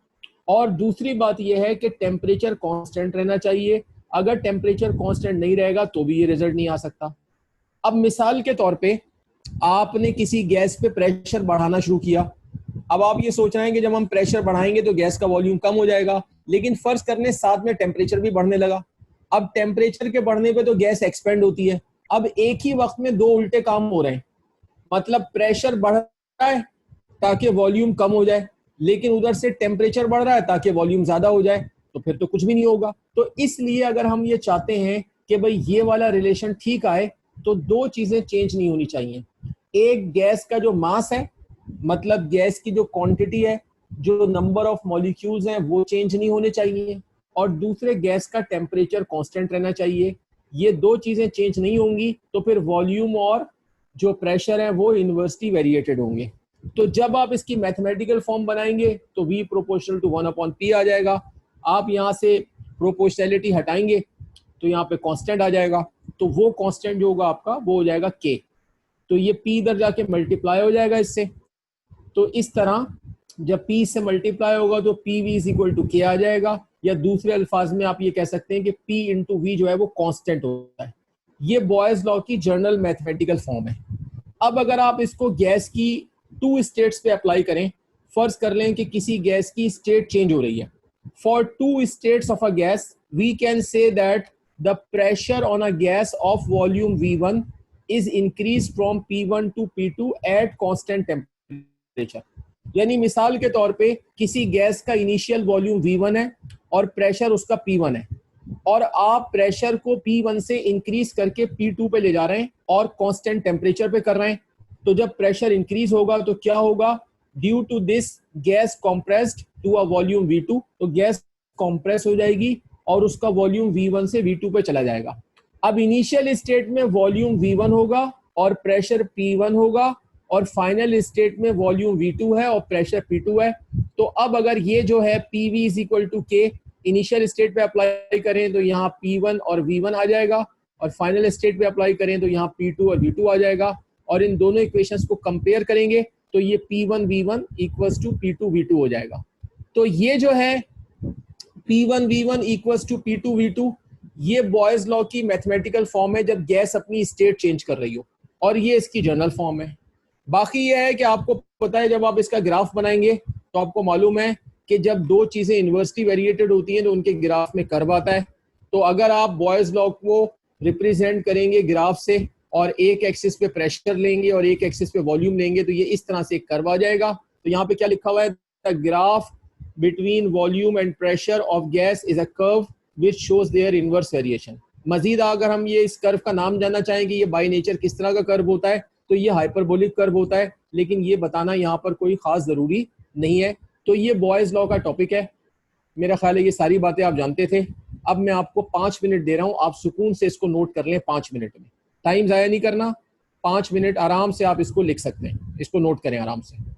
और दूसरी बात यह है कि टेम्परेचर कांस्टेंट रहना चाहिए। अगर टेम्परेचर कांस्टेंट नहीं रहेगा तो भी ये रिजल्ट नहीं आ सकता। अब मिसाल के तौर पे आपने किसी गैस पे प्रेशर बढ़ाना शुरू किया। अब आप ये सोच रहे हैं कि जब हम प्रेशर बढ़ाएंगे तो गैस का वॉल्यूम कम हो जाएगा, लेकिन फर्ज करने साथ में टेम्परेचर भी बढ़ने लगा। अब टेम्परेचर के बढ़ने पे तो गैस एक्सपेंड होती है। अब एक ही वक्त में दो उल्टे काम हो रहे हैं। मतलब प्रेशर बढ़ रहा है ताकि वॉल्यूम कम हो जाए, लेकिन उधर से टेम्परेचर बढ़ रहा है ताकि वॉल्यूम ज्यादा हो जाए, तो फिर तो कुछ भी नहीं होगा। तो इसलिए अगर हम ये चाहते हैं कि भाई ये वाला रिलेशन ठीक आए तो दो चीजें चेंज नहीं होनी चाहिए। एक, गैस का जो मास है, मतलब गैस की जो क्वांटिटी है, जो नंबर ऑफ मॉलिक्यूल्स हैं वो चेंज नहीं होने चाहिए। और दूसरे, गैस का टेम्परेचर कांस्टेंट रहना चाहिए। ये दो चीजें चेंज नहीं होंगी तो फिर वॉल्यूम और जो प्रेशर है वो इनवर्सली वेरिएटेड होंगे। तो जब आप इसकी मैथमेटिकल फॉर्म बनाएंगे तो V प्रोपोर्शनल टू 1/P आ जाएगा। आप यहाँ से प्रोपोर्शनैलिटी हटाएंगे तो यहाँ पे कांस्टेंट आ जाएगा, तो वो कांस्टेंट जो होगा आपका वो हो जाएगा K। तो ये P इधर जाके मल्टीप्लाई हो जाएगा इससे। तो इस तरह जब P से मल्टीप्लाई होगा तो PV is equal to K आ जाएगा। या दूसरे अल्फाज में आप ये कह सकते हैं कि P इंटू V जो है वो कांस्टेंट होता है। ये बॉयज लॉ की जनरल मैथमेटिकल फॉर्म है। अब अगर आप इसको गैस की टू स्टेट्स पे अप्लाई करें, फर्ज कर लें कि किसी गैस की स्टेट चेंज हो रही है। For two states of a gas we can say that the pressure on a gas of volume V1 is increase from P1 to P2 at constant temperature. यानी मिसाल के तौर पे किसी गैस का इनिशियल वॉल्यूम V1 है और pressure उसका P1 है, और आप प्रेशर को P1 से इंक्रीज करके P2 पे ले जा रहे हैं और कांस्टेंट टेम्परेचर पे कर रहे हैं। तो जब प्रेशर इंक्रीज होगा तो क्या होगा? Due to this gas compressed to a volume V2, तो गैस कॉम्प्रेस हो जाएगी और उसका वॉल्यूम V1 से V2 पे चला जाएगा। अब इनिशियल स्टेट में वॉल्यूम V1 होगा और प्रेशर P1 होगा, और फाइनल स्टेट में वॉल्यूम V2 है और प्रेशर P2 है। तो अब अगर ये जो है PV is equal to K initial state पे अप्लाई करें तो यहाँ P1 और V1 आ जाएगा, और फाइनल स्टेट पे अप्लाई करें तो यहाँ P2 और V2 आ जाएगा। और इन दोनों इक्वेशंस को कंपेयर करेंगे तो ये P1 V1 equals to P2 V2 हो जाएगा। तो ये जो है P1 V1 equals to P2 V2, ये बॉयज लॉ की मैथमेटिकल फॉर्म है जब गैस अपनी स्टेट चेंज कर रही हो, और ये इसकी जनरल फॉर्म है। बाकी ये है कि आपको पता है जब आप इसका ग्राफ बनाएंगे तो आपको मालूम है कि जब दो चीजें इन्वर्सली वेरिएटेड होती हैं तो उनके ग्राफ में कर्व आता है। तो अगर आप बॉयज लॉ को रिप्रेजेंट करेंगे ग्राफ से और एक एक्सिस पे प्रेशर लेंगे और एक एक्सिस पे वॉल्यूम लेंगे तो ये इस तरह से एक कर्व आ जाएगा। तो यहाँ पे क्या लिखा हुआ है, the graph between volume and pressure of gas is a curve which shows their inverse variation. मजीद अगर हम ये इस कर्व का नाम जानना चाहें कि ये बाय नेचर किस तरह का कर्व होता है तो ये हाइपरबोलिक कर्व होता है, लेकिन ये बताना यहाँ पर कोई खास जरूरी नहीं है। तो ये बॉयज लॉ का टॉपिक है। मेरा ख्याल है ये सारी बातें आप जानते थे। अब मैं आपको 5 मिनट दे रहा हूं, आप सुकून से इसको नोट कर लें 5 मिनट में, टाइम जाया नहीं करना। 5 मिनट आराम से आप इसको लिख सकते हैं, इसको नोट करें आराम से।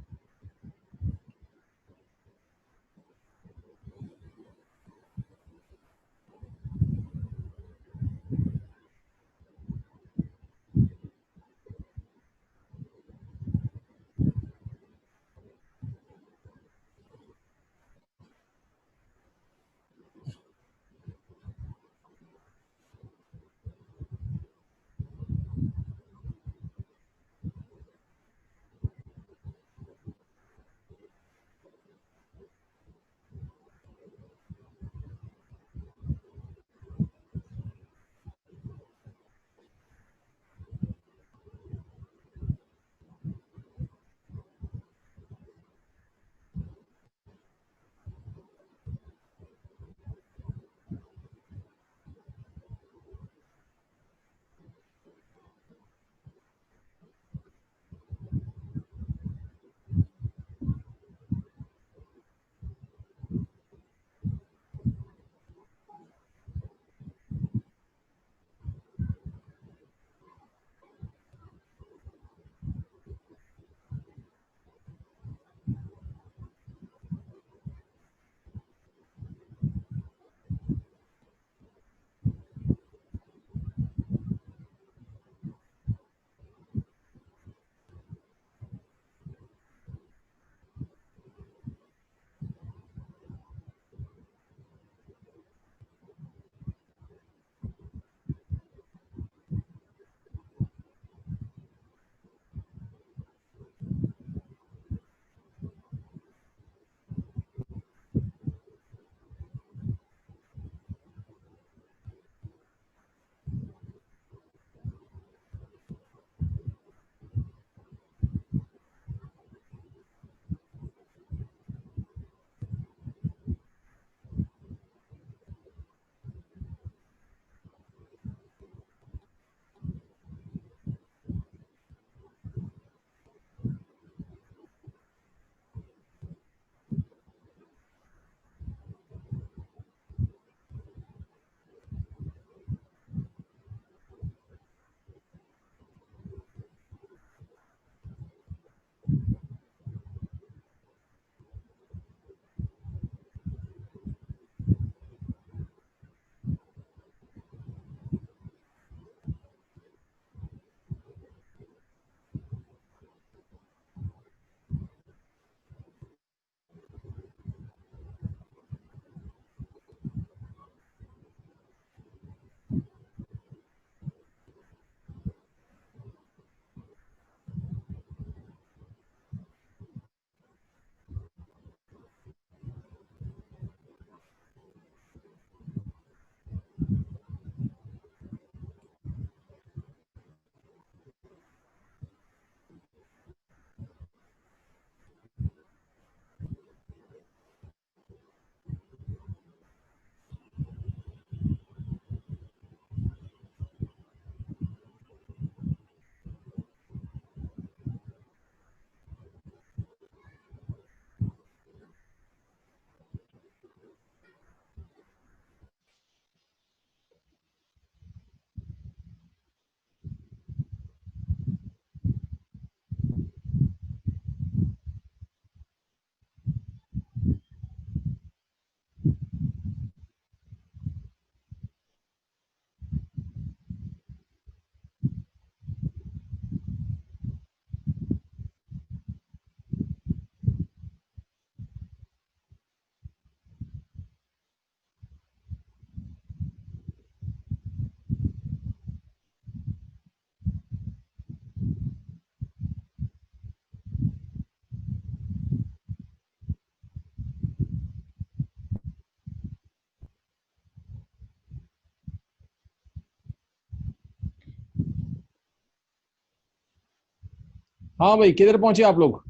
हाँ भाई, किधर पहुंचे आप लोग?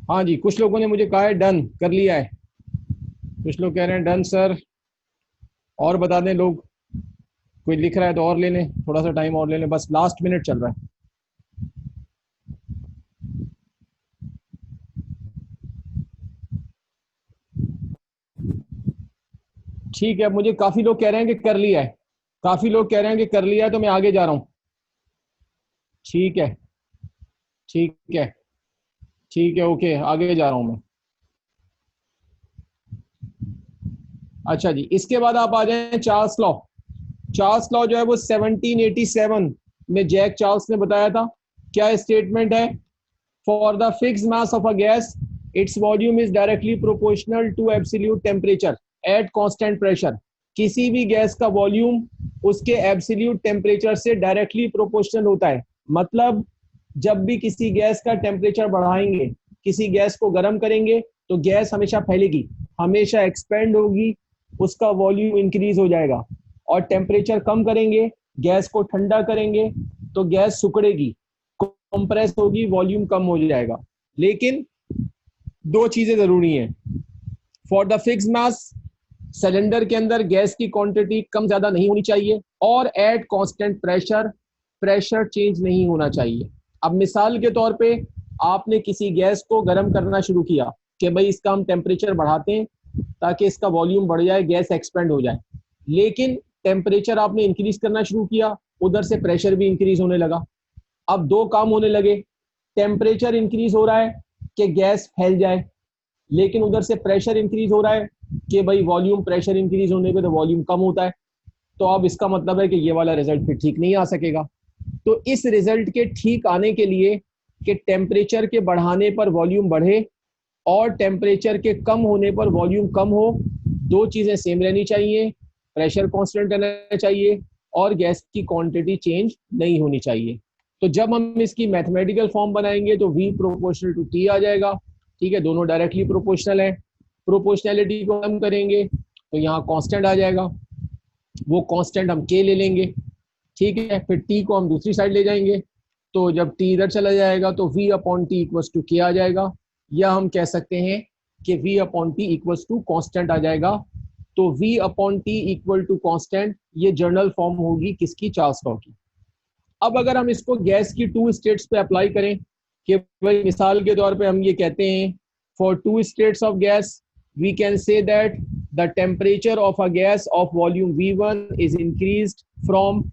हाँ जी, कुछ लोगों ने मुझे कहा है डन कर लिया है, कुछ लोग कह रहे हैं डन सर। और बता दें लोग, कोई लिख रहा है तो और ले लें, थोड़ा सा टाइम और ले लें, बस लास्ट मिनट चल रहा है। ठीक है, मुझे काफी लोग कह रहे हैं कि कर लिया है, काफी लोग कह रहे हैं कि कर लिया है, तो मैं आगे जा रहा हूँ। ठीक है, ठीक है, ठीक है, ओके, आगे जा रहा हूँ मैं। अच्छा जी, इसके बाद आप आ जाए चार्ल्स लॉ। चार्ल्स लॉ जो है वो 1787 में जैक चार्ल्स ने बताया था। क्या स्टेटमेंट है? For the fix mass of a gas, its volume is directly proportional to absolute temperature at constant pressure. किसी भी गैस का वॉल्यूम उसके एब्सोल्यूट टेम्परेचर से डायरेक्टली प्रोपोर्शनल होता है। मतलब जब भी किसी गैस का टेम्परेचर बढ़ाएंगे, किसी गैस को गर्म करेंगे, तो गैस हमेशा फैलेगी, हमेशा एक्सपेंड होगी, उसका वॉल्यूम इंक्रीज हो जाएगा। और टेम्परेचर कम करेंगे, गैस को ठंडा करेंगे, तो गैस सुखड़ेगी, कंप्रेस होगी, वॉल्यूम कम हो जाएगा। लेकिन दो चीजें जरूरी हैं। For the fix mass, cylinder के अंदर गैस की क्वांटिटी कम ज्यादा नहीं होनी चाहिए, और eight constant pressure, pressure change नहीं होना चाहिए। अब मिसाल के तौर पे आपने किसी गैस को गर्म करना शुरू किया कि भाई इसका हम टेम्परेचर बढ़ाते हैं ताकि इसका वॉल्यूम बढ़ जाए, गैस एक्सपेंड हो जाए। लेकिन टेम्परेचर आपने इंक्रीज करना शुरू किया, उधर से प्रेशर भी इंक्रीज होने लगा। अब दो काम होने लगे, टेम्परेचर इंक्रीज हो रहा है कि गैस फैल जाए, लेकिन उधर से प्रेशर इंक्रीज हो रहा है कि भाई वॉल्यूम, प्रेशर इंक्रीज होने पे तो वॉल्यूम कम होता है। तो अब इसका मतलब है कि ये वाला रिजल्ट फिर ठीक नहीं आ सकेगा। तो इस रिजल्ट के ठीक आने के लिए कि टेम्परेचर के बढ़ाने पर वॉल्यूम बढ़े और टेम्परेचर के कम होने पर वॉल्यूम कम हो, दो चीजें सेम रहनी चाहिए, प्रेशर कांस्टेंट रहना चाहिए और गैस की क्वांटिटी चेंज नहीं होनी चाहिए। तो जब हम इसकी मैथमेटिकल फॉर्म बनाएंगे तो V प्रोपोर्शनल टू T आ जाएगा। ठीक है, दोनों डायरेक्टली प्रोपोर्शनल है। प्रोपोर्शनैलिटी को हम करेंगे तो यहाँ कांस्टेंट आ जाएगा, वो कांस्टेंट हम K ले लेंगे। ठीक है, फिर T को हम दूसरी साइड ले जाएंगे, तो जब T इधर चला जाएगा तो V upon T equals to K आ जाएगा। या हम कह सकते हैं कि V upon T equals to constant आ जाएगा। तो V upon T equal to constant, ये जर्नल फॉर्म होगी किसकी? चार्ल्स लॉ की। अब अगर हम इसको गैस की टू स्टेट्स पे अप्लाई करें कि भाई मिसाल के तौर पे हम ये कहते हैं for two states of gas we can say that the temperature of a gas of volume V1 is increased from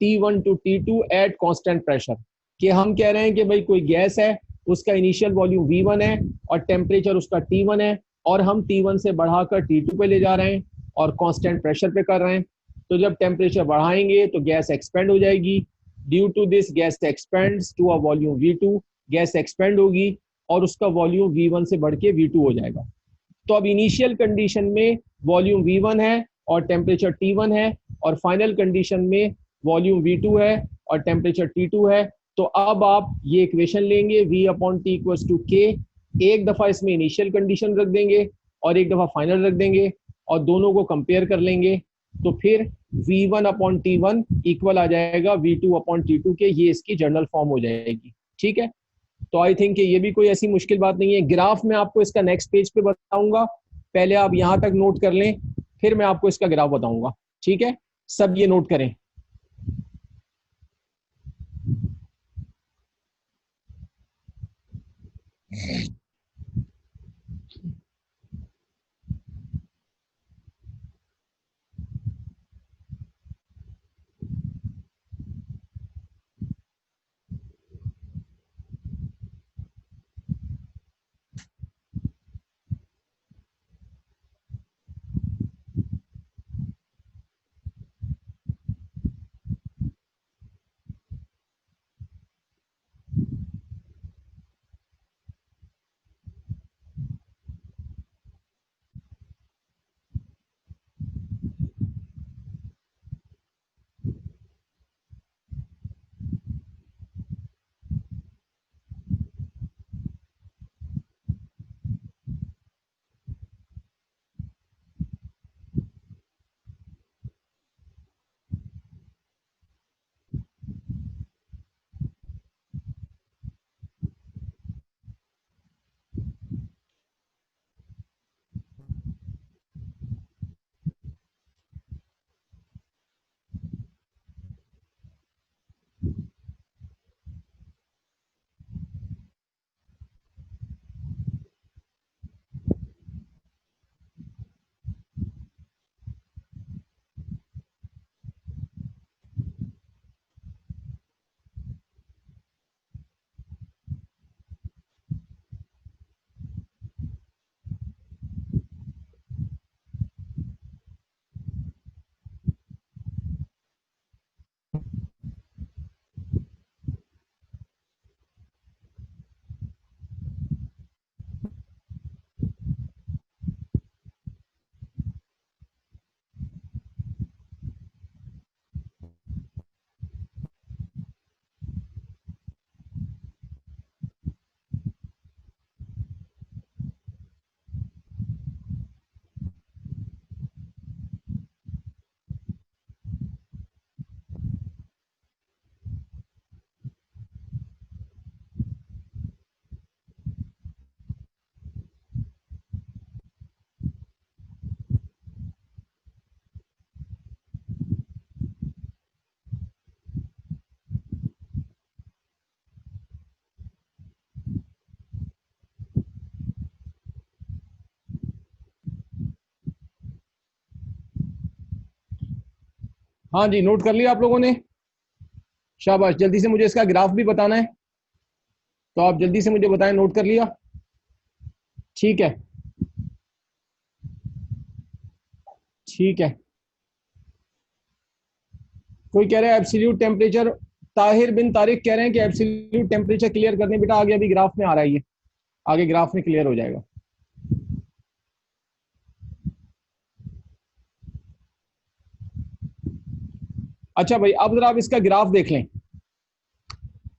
T1 to T2 at constant pressure. कि हम कह रहे हैं कि भाई कोई गैस है, उसका इनिशियल वॉल्यूम V1 है और टेम्परेचर उसका T1 है, और हम T1 से बढ़ाकर T2 पे ले जा रहे हैं और कांस्टेंट प्रेशर पे कर रहे हैं। तो जब टेम्परेचर बढ़ाएंगे तो गैस एक्सपेंड हो जाएगी, due to this gas expands to a volume V2, gas expand होगी और उसका वॉल्यूम V1 से बढ़ के V2 हो जाएगा। तो अब इनिशियल कंडीशन में वॉल्यूम V1 है और टेम्परेचर T1 है, और फाइनल कंडीशन में वॉल्यूम V2 है और टेम्परेचर T2 है। तो अब आप ये इक्वेशन लेंगे V upon T equals to K, एक दफा इसमें इनिशियल कंडीशन रख देंगे और एक दफा फाइनल रख देंगे और दोनों को कंपेयर कर लेंगे, तो फिर V1 अपॉन T1 इक्वल आ जाएगा V2 अपॉन T2 के, ये इसकी जर्नल फॉर्म हो जाएगी। ठीक है, तो आई थिंक ये भी कोई ऐसी मुश्किल बात नहीं है। ग्राफ में आपको इसका नेक्स्ट पेज पे बताऊंगा, पहले आप यहां तक नोट कर लें, फिर मैं आपको इसका ग्राफ बताऊंगा। ठीक है, सब ये नोट करें। हाँ जी, नोट कर लिया आप लोगों ने? शाबाश, जल्दी से मुझे इसका ग्राफ भी बताना है, तो आप जल्दी से मुझे बताएं। नोट कर लिया? ठीक है, ठीक है। कोई कह रहा है एब्सोल्यूट टेम्परेचर, ताहिर बिन तारिक कह रहे हैं कि एब्सोल्यूट टेम्परेचर क्लियर करने। बेटा आगे अभी ग्राफ में आ रहा है ये, आगे ग्राफ में क्लियर हो जाएगा। अच्छा भाई, अब जरा आप इसका ग्राफ देख लें।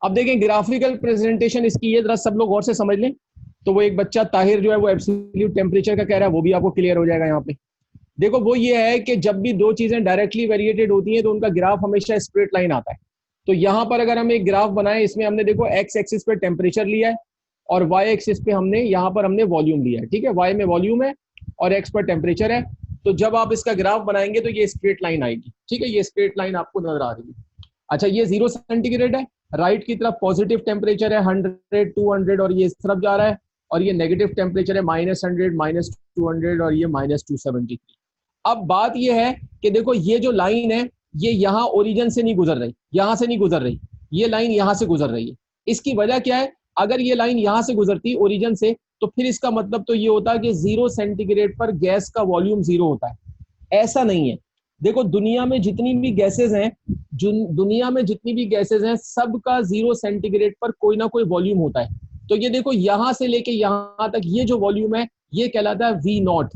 अब देखें ग्राफिकल प्रेजेंटेशन इसकी, ये जरा सब लोग गौर से समझ लें। तो वो एक बच्चा ताहिर जो है वो एब्सोल्यूट टेम्परेचर का कह रहा है, वो भी आपको क्लियर हो जाएगा यहाँ पे। देखो वो ये है कि जब भी दो चीजें डायरेक्टली वेरिएटेड होती हैं तो उनका ग्राफ हमेशा स्ट्रेट लाइन आता है। तो यहां पर अगर हम एक ग्राफ बनाए, इसमें हमने देखो एक्स एक्सिस पे टेम्परेचर लिया है और वाई एक्सिस पे हमने यहाँ पर हमने वॉल्यूम लिया है। ठीक है, वाई में वॉल्यूम है और एक्स पर टेम्परेचर है। तो जब आप इसका ग्राफ बनाएंगे तो ये स्ट्रेट लाइन आएगी। ठीक है, ये स्ट्रेट लाइन आपको नजर आ रही है। अच्छा, ये 0 सेंटीग्रेड है, राइट की तरफ पॉजिटिव टेम्परेचर है 100 200 और ये इस तरफ जा रहा है। और ये नेगेटिव टेम्परेचर है -100 -200 और ये -273। अब बात ये है कि देखो ये जो लाइन है ये यहाँ ओरिजिन से नहीं गुजर रही, यहां से नहीं गुजर रही, ये लाइन यहां से गुजर रही है। इसकी वजह क्या है? अगर ये लाइन यहां से गुजरती ओरिजिन से, तो फिर इसका मतलब तो ये होता है कि 0 सेंटीग्रेड पर गैस का वॉल्यूम 0 होता है। ऐसा नहीं है। देखो दुनिया में जितनी भी गैसेज हैं, दुनिया में जितनी भी गैसेज हैं, सबका 0 सेंटीग्रेड पर कोई ना कोई वॉल्यूम होता है। तो ये देखो यहां से लेके यहां तक ये जो वॉल्यूम है ये कहलाता है वी नॉट।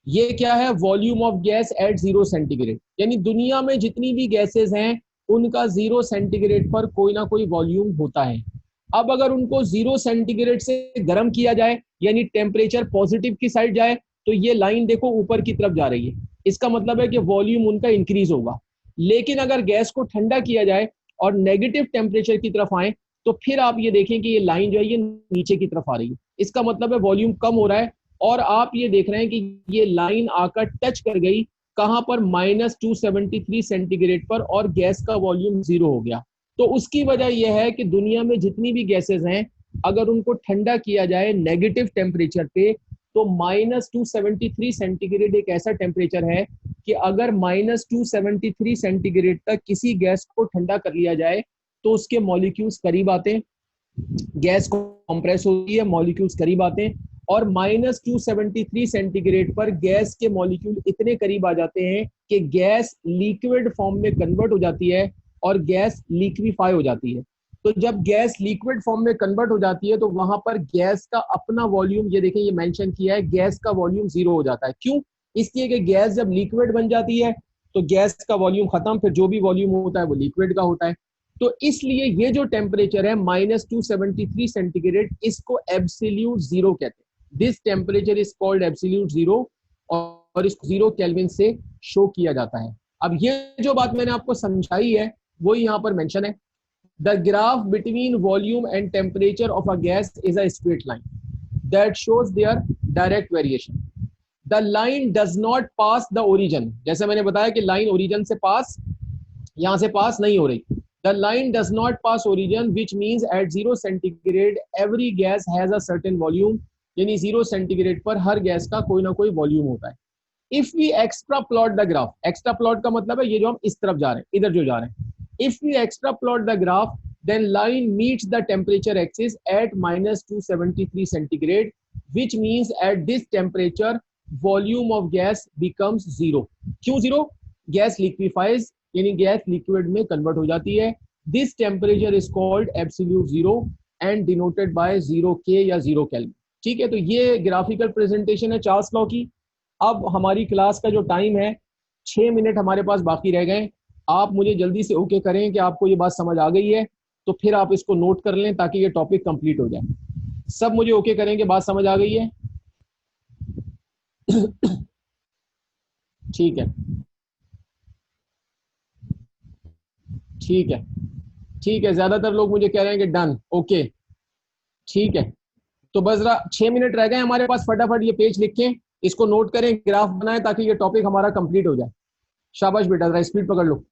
ये क्या है? Volume of gas at 0 centigrade. यानी दुनिया में जितनी भी गैसेज हैं उनका 0 सेंटीग्रेड पर कोई ना कोई वॉल्यूम होता है। अब अगर उनको 0 सेंटीग्रेड से गर्म किया जाए, यानी टेम्परेचर पॉजिटिव की साइड जाए, तो ये लाइन देखो ऊपर की तरफ जा रही है। इसका मतलब है कि वॉल्यूम उनका इंक्रीज होगा। लेकिन अगर गैस को ठंडा किया जाए और नेगेटिव टेम्परेचर की तरफ आए, तो फिर आप ये देखें कि ये लाइन जो है ये नीचे की तरफ आ रही है। इसका मतलब है वॉल्यूम कम हो रहा है। और आप ये देख रहे हैं कि ये लाइन आकर टच कर गई कहां पर? -273 सेंटीग्रेड पर, और गैस का वॉल्यूम 0 हो गया। तो उसकी वजह यह है कि दुनिया में जितनी भी गैसेज हैं, अगर उनको ठंडा किया जाए नेगेटिव टेम्परेचर पे, तो -273 सेंटीग्रेड एक ऐसा टेम्परेचर है कि अगर -273 सेंटीग्रेड तक किसी गैस को ठंडा कर लिया जाए तो उसके मॉलिक्यूल्स करीब आते हैं, गैस कंप्रेस होती है, मॉलिक्यूल्स करीब आते हैं। और -273 सेंटीग्रेड पर गैस के मॉलिक्यूल इतने करीब आ जाते हैं कि गैस लिक्विड फॉर्म में कन्वर्ट हो जाती है और गैस लिक्विफाई हो जाती है। तो जब गैस लिक्विड फॉर्म में कन्वर्ट हो जाती है तो वहां पर गैस का अपना वॉल्यूम, ये देखें ये मेंशन किया है, गैस का वॉल्यूम 0 हो जाता है। क्यों? इसलिए कि गैस जब लिक्विड बन जाती है तो गैस का वॉल्यूम खत्म, फिर जो भी वॉल्यूम होता है वो लिक्विड का होता है। तो इसलिए ये जो टेम्परेचर है -273 सेंटीग्रेड, इसको एब्सोल्यूट 0 कहते हैं। This temperature is called absolute 0, और इसको 0 केल्विन से शो किया जाता है। अब ये जो बात मैंने आपको समझाई है वो यहाँ पर मेंशन है। The graph between volume and temperature of a gas is a straight line that shows their direct variation. The line does not pass the origin. जैसे मैंने बताया कि लाइन ओरिजिन से पास, यहां से पास नहीं हो रही। The line does not pass origin which means at 0 centigrade every gas has a certain volume. यानी 0 सेंटीग्रेड पर हर गैस का कोई ना कोई वॉल्यूम होता है। If we extrapolate the graph, extrapolate का मतलब है ये जो हम इस तरफ जा रहे हैं, इधर जो जा रहे हैं, if we extrapolate the graph then line meets the temperature axis at -273 centigrade, which means at this temperature volume of gas becomes 0। क्यों 0? गैस liquefies, यानी गैस लिक्विड में कन्वर्ट हो जाती है। This temperature is called absolute 0 and denoted by 0 K या 0 kelvin. ठीक है, तो ये ग्राफिकल प्रेजेंटेशन है चार्ल्स लॉ की। अब हमारी क्लास का जो टाइम है, 6 मिनट हमारे पास बाकी रह गए। आप मुझे जल्दी से ओके करें कि आपको ये बात समझ आ गई है, तो फिर आप इसको नोट कर लें ताकि ये टॉपिक कंप्लीट हो जाए। सब मुझे ओके करेंगे, बात समझ आ गई है? ठीक है, ठीक है, ठीक है। ज्यादातर लोग मुझे कह रहे हैं कि डन, ओके, ठीक है। तो बस जरा 6 मिनट रह गए हमारे पास, फटाफट ये पेज लिखें, इसको नोट करें, ग्राफ बनाएं ताकि ये टॉपिक हमारा कंप्लीट हो जाए। शाबाश बेटा, जरा स्पीड पकड़ लो।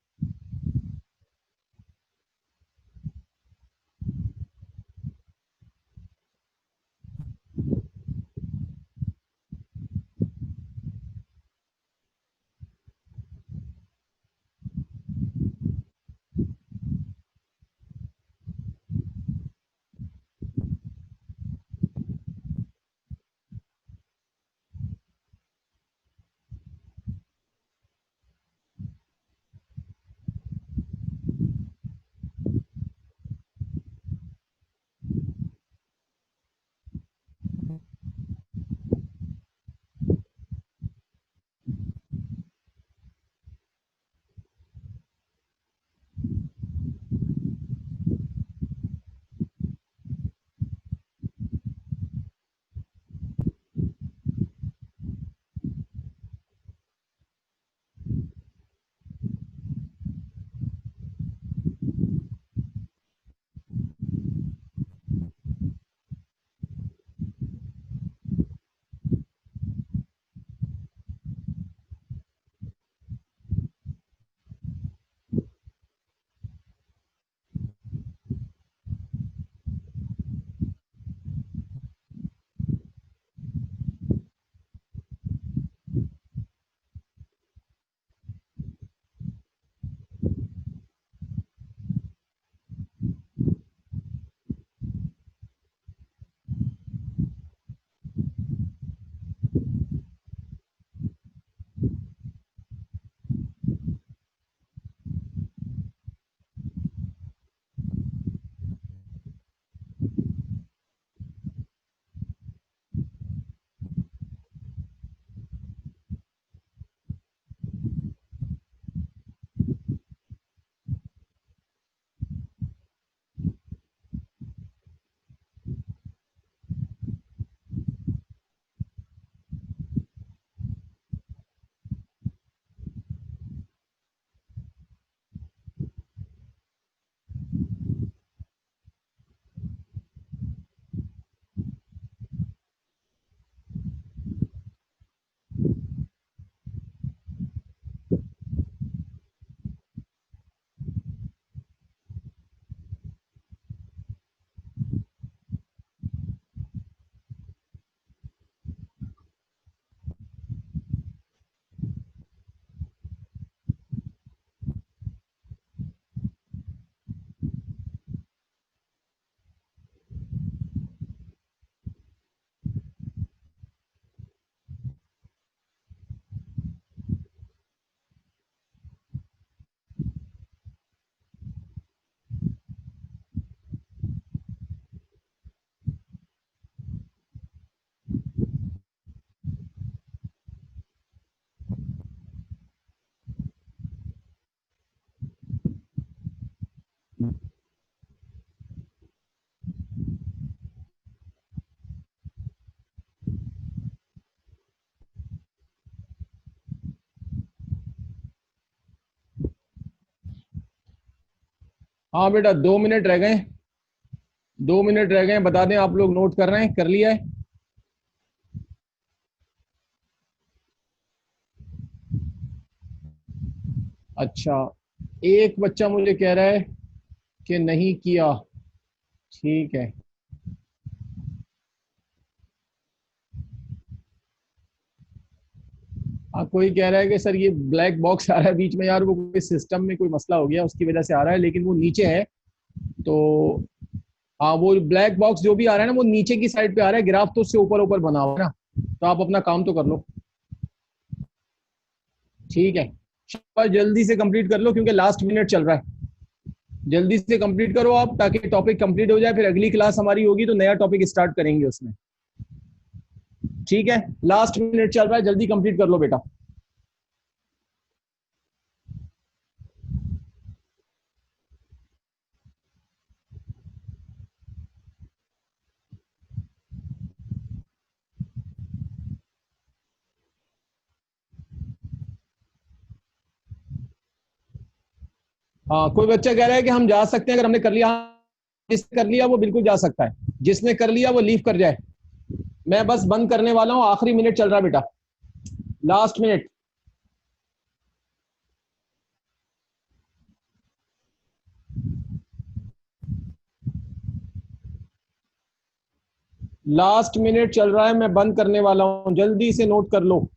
हाँ बेटा 2 मिनट रह गए, 2 मिनट रह गए, बता दें आप लोग नोट कर रहे हैं, कर लिया है? अच्छा, एक बच्चा मुझे कह रहा है कि नहीं किया। ठीक है। हाँ, कोई कह रहा है कि सर ये ब्लैक बॉक्स आ रहा है बीच में, यार वो कोई सिस्टम में कोई मसला हो गया उसकी वजह से आ रहा है, लेकिन वो नीचे है। तो हाँ, वो ब्लैक बॉक्स जो भी आ रहा है ना, वो नीचे की साइड पे आ रहा है, ग्राफ तो उससे ऊपर ऊपर बना हुआ है ना। तो आप अपना काम तो कर लो। ठीक है, शाबाश, जल्दी से कंप्लीट कर लो क्योंकि लास्ट मिनट चल रहा है। जल्दी से कंप्लीट करो आप, ताकि टॉपिक कंप्लीट हो जाए, फिर अगली क्लास हमारी होगी तो नया टॉपिक स्टार्ट करेंगे उसमें। ठीक है, लास्ट मिनट चल रहा है, जल्दी कंप्लीट कर लो बेटा। हाँ, कोई बच्चा कह रहा है कि हम जा सकते हैं अगर हमने कर लिया। जिसने कर लिया वो बिल्कुल जा सकता है, जिसने कर लिया वो लीव कर जाए। मैं बस बंद करने वाला हूँ, आखिरी मिनट चल रहा है बेटा, लास्ट मिनट। लास्ट मिनट चल रहा है, मैं बंद करने वाला हूँ, जल्दी से नोट कर लो।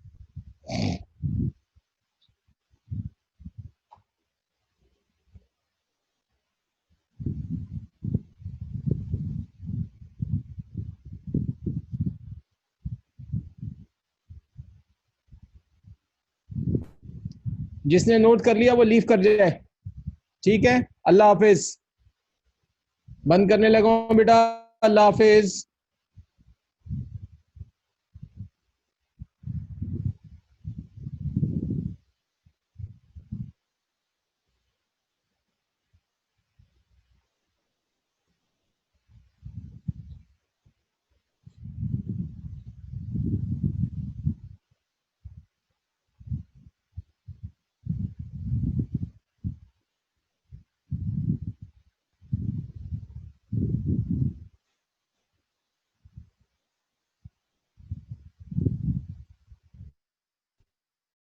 जिसने नोट कर लिया वो लीव कर जाए। ठीक है, अल्लाह हाफिज। बंद करने लगा हूँ बेटा, अल्लाह हाफिज।